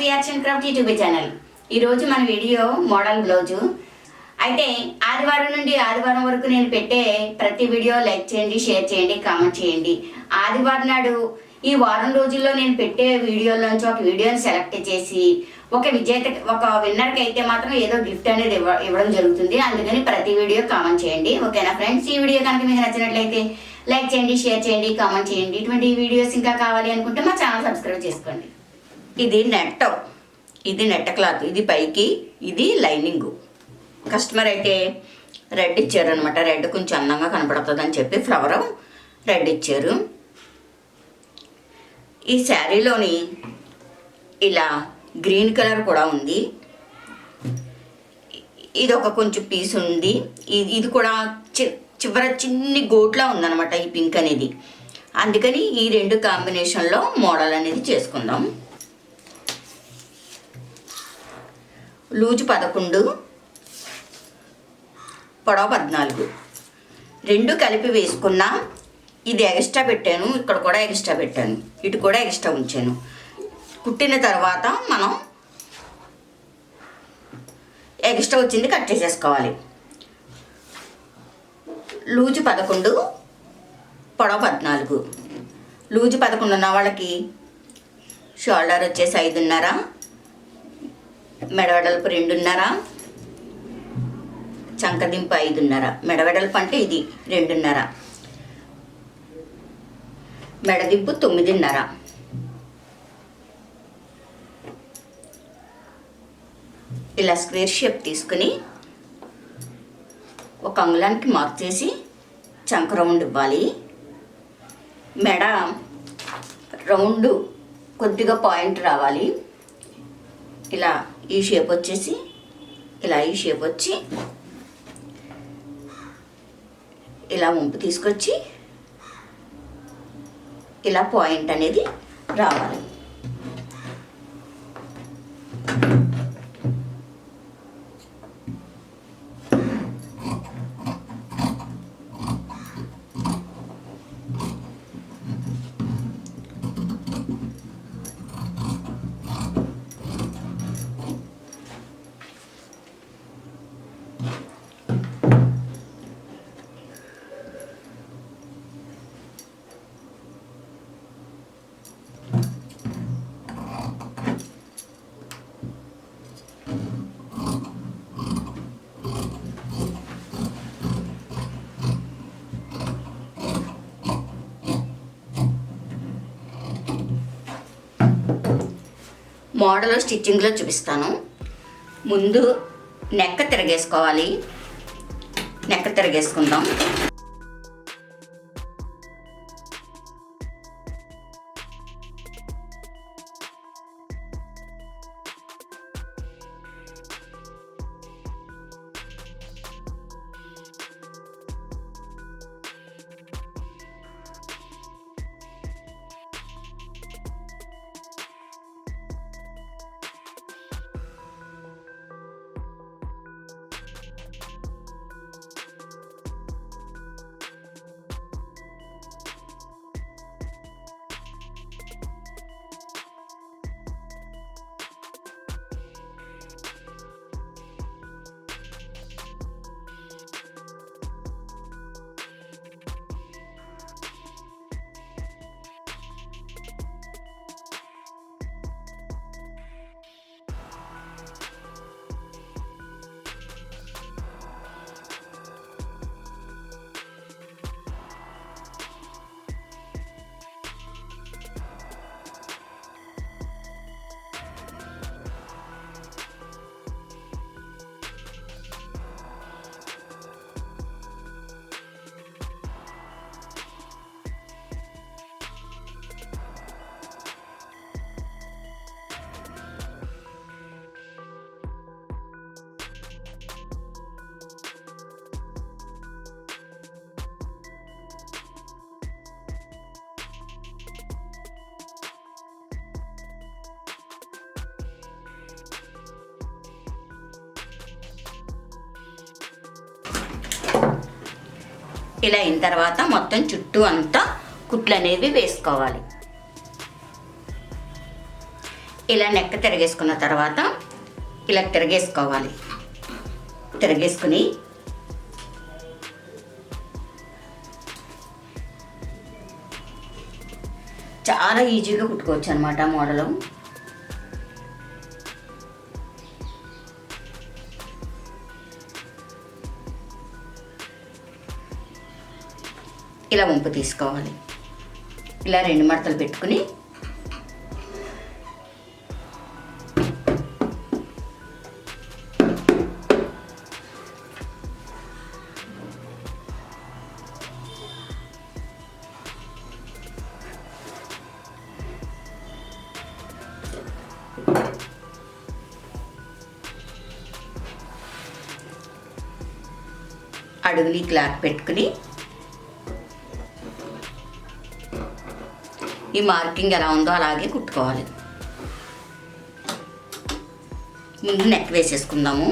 Vasavi-Arts&Crafts YouTube channel. ఈరోజు మన video model blouse. అయితే ఆదివారం నుండి ఆదివారం వరకు నేను పెట్టే ప్రతి వీడియో లైక్ చేయండి, షేర్ చేయండి, కామెంట్ చేయండి. ఆదివారం నాడు ఈ వారం రోజుల్లో నేను పెట్టే వీడియోలోంచి ఒక వీడియోని సెలెక్ట్ చేసి ఒక విన్నర్కి అయితే మాత్రం ఏదో గిఫ్ట్ అనేది ఇవ్వడం జరుగుతుంది. అందుకని ప్రతి వీడియో కామెంట్ చేయండి. ఓకేనా ఫ్రెండ్స్? ఈ వీడియో కనుక మీకు నచ్చినట్లయితే లైక్ చేయండి, షేర్ చేయండి, కామెంట్ చేయండి. ఇటువంటి వీడియోస్ ఇంకా కావాలి అనుకుంటే మా ఛానల్ సబ్స్క్రైబ్ చేసుకోండి. ఇది నెట్ క్లాత్, ఇది పైకి, ఇది లైనింగు. కస్టమర్ అయితే రెడ్ ఇచ్చారు అనమాట. రెడ్ కొంచెం అందంగా కనపడుతుంది అని చెప్పి ఫ్లవర్ రెడ్ ఇచ్చారు. ఈ శారీలోని ఇలా గ్రీన్ కలర్ కూడా ఉంది. ఇది ఒక కొంచెం పీస్ ఉంది. ఇది కూడా చివర చిన్ని గోట్లా ఉందన్నమాట ఈ పింక్ అనేది. అందుకని ఈ రెండు కాంబినేషన్లో మోడల్ అనేది చేసుకుందాం. లూజు 11, పొడవ 14, రెండు కలిపి వేసుకున్నా. ఇది ఎక్స్ట్రా పెట్టాను, ఇక్కడ కూడా ఎక్స్ట్రా పెట్టాను, ఇటు కూడా ఎక్స్ట్రా ఉంచాను. కుట్టిన తర్వాత మనం ఎక్స్ట్రా వచ్చింది కట్ చేసేసుకోవాలి. లూజు 11, పొడవ 14. లూజు 11 ఉన్న వాళ్ళకి షోల్డర్ వచ్చేసి 5.5, మెడవెడల్పు 2.5, చంకదింపు 5.5. మెడవెడల్పు అంటే ఇది 2.5, మెడదింపు 9.5. ఇలా స్క్వేర్ షేప్ తీసుకుని ఒక అంగుళానికి మార్క్ చేసి చంక రౌండ్ ఇవ్వాలి. మెడ రౌండ్ కొద్దిగా పాయింట్ రావాలి. ఇలా ఈ షేప్ వచ్చేసి ఇలా ఈ షేప్ వచ్చి ఇలా వంపు తీసుకొచ్చి ఇలా పాయింట్ అనేది రావాలి. మోడల్ స్టిచ్చింగ్లో చూపిస్తాను. ముందు నెక్ తిరగేసుకోవాలి. నెక్ తిరగేసుకుందాం. ఇలా అయిన తర్వాత మొత్తం చుట్టూ అంతా కుట్లు అనేవి వేసుకోవాలి. ఇలా నెక్ తిరగేసుకున్న తర్వాత ఇలా తిరగేసుకోవాలి. తిరగేసుకుని చాలా ఈజీగా కుట్టుకోవచ్చు అనమాట మోడలు. ఇలా వంపు తీసుకోవాలి. ఇలా 2 మడతలు పెట్టుకుని అడుగుని క్లాత్ పెట్టుకుని ఈ మార్కింగ్ ఎలా ఉందో అలాగే కుట్టుకోవాలి. ముందు నెక్ వేసేసుకుందాము.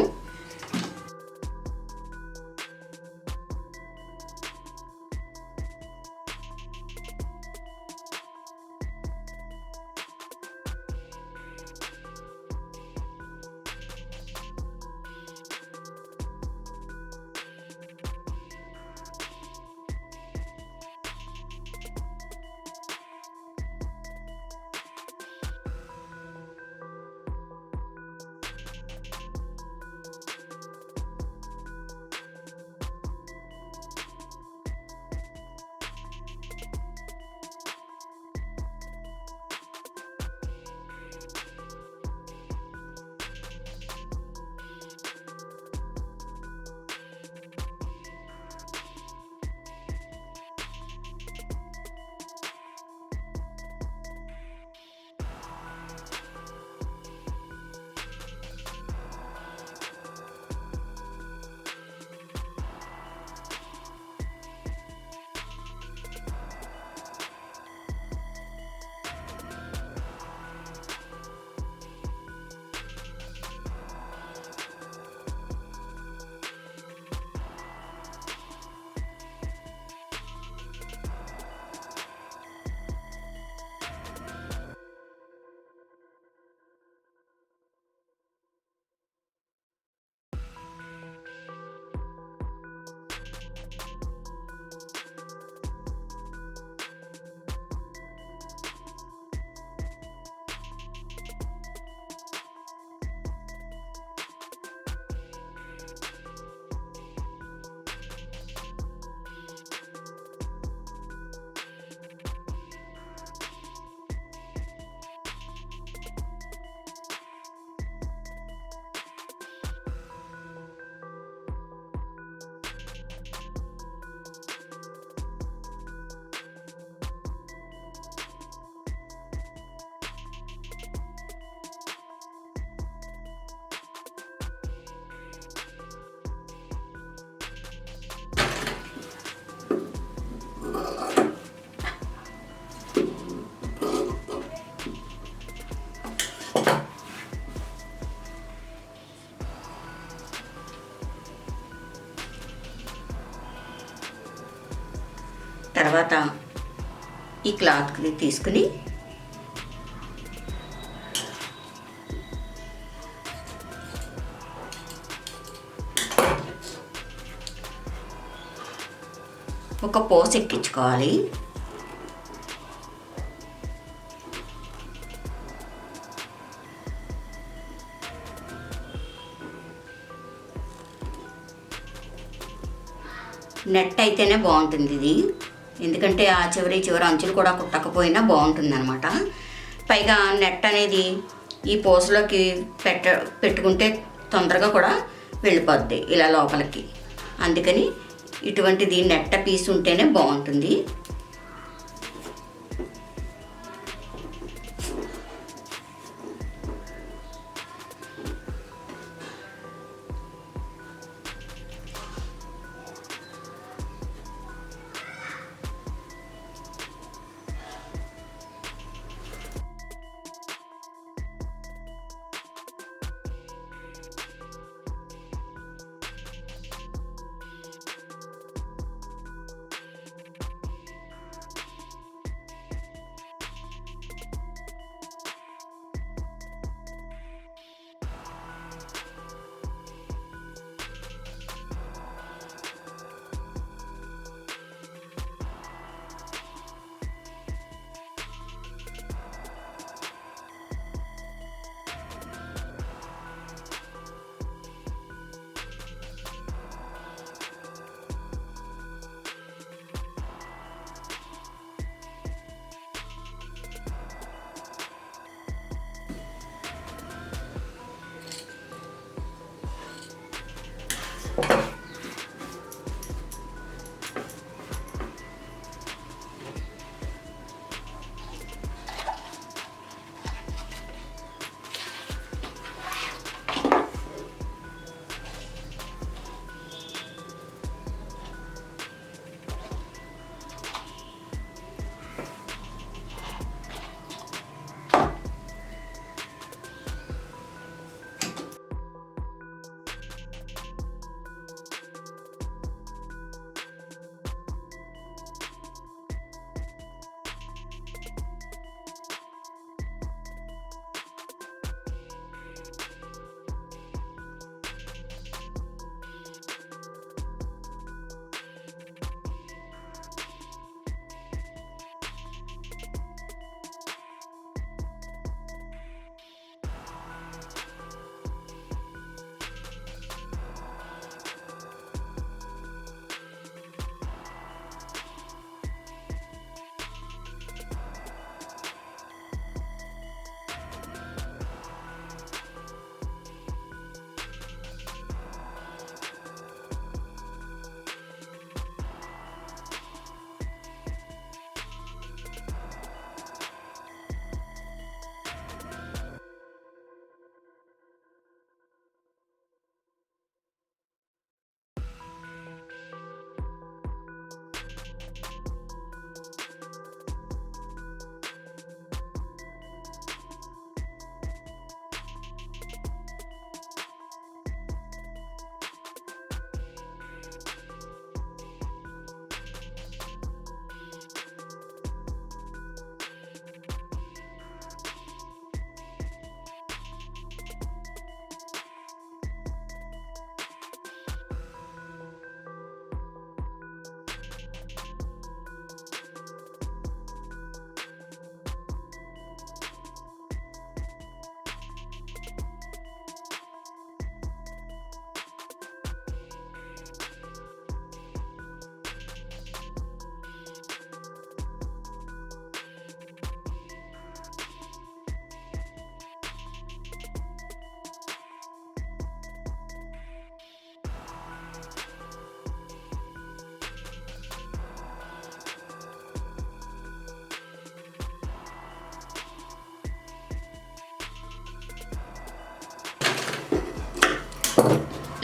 తర్వాత ఈ క్లాత్ని తీసుకుని ఒక పోస్ ఎక్కించుకోవాలి. నెట్ అయితేనే బాగుంటుంది ఇది, ఎందుకంటే ఆ చివరి అంచులు కూడా కుట్టకపోయినా బాగుంటుంది అనమాట. పైగా నెట్ అనేది ఈ పోసులోకి పెట్టుకుంటే తొందరగా కూడా వెళ్ళిపోద్ది ఇలా లోపలికి. అందుకని ఇటువంటిది నెట్ట పీస్ ఉంటేనే బాగుంటుంది.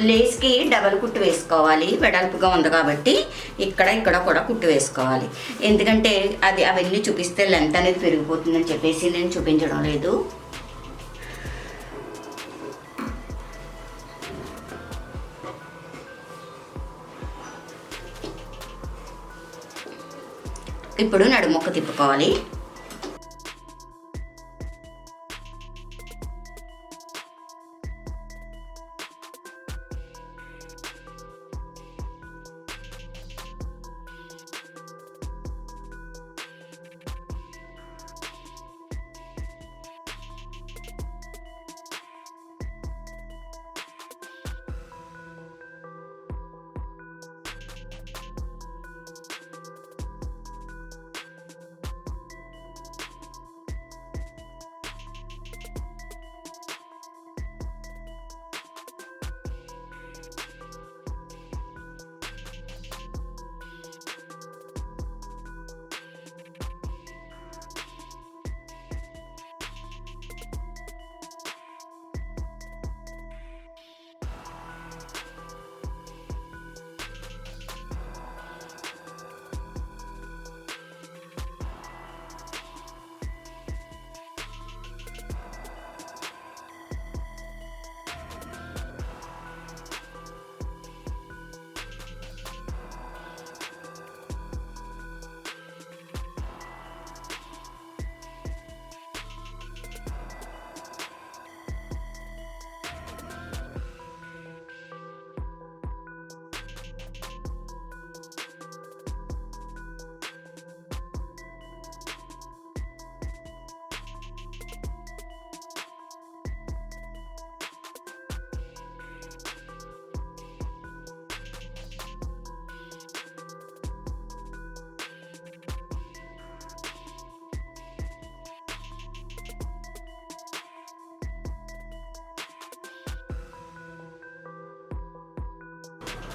లేస్కి డబల్ కుట్టు వేసుకోవాలి. వెడల్పుగా ఉంది కాబట్టి ఇక్కడ కూడా కుట్టు వేసుకోవాలి. ఎందుకంటే అవన్నీ చూపిస్తే లెంత్ అనేది పెరిగిపోతుందని చెప్పేసి నేను చూపించడం లేదు. ఇప్పుడు నడుముక్క తిప్పుకోవాలి.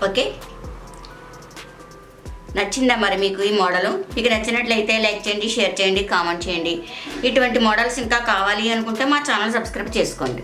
ఓకే, నచ్చిందా మరి మీకు ఈ మోడలు? మీకు నచ్చినట్లయితే లైక్ చేయండి, షేర్ చేయండి, కామెంట్ చేయండి. ఇటువంటి మోడల్స్ ఇంకా కావాలి అనుకుంటే మా ఛానల్ సబ్స్క్రైబ్ చేసుకోండి.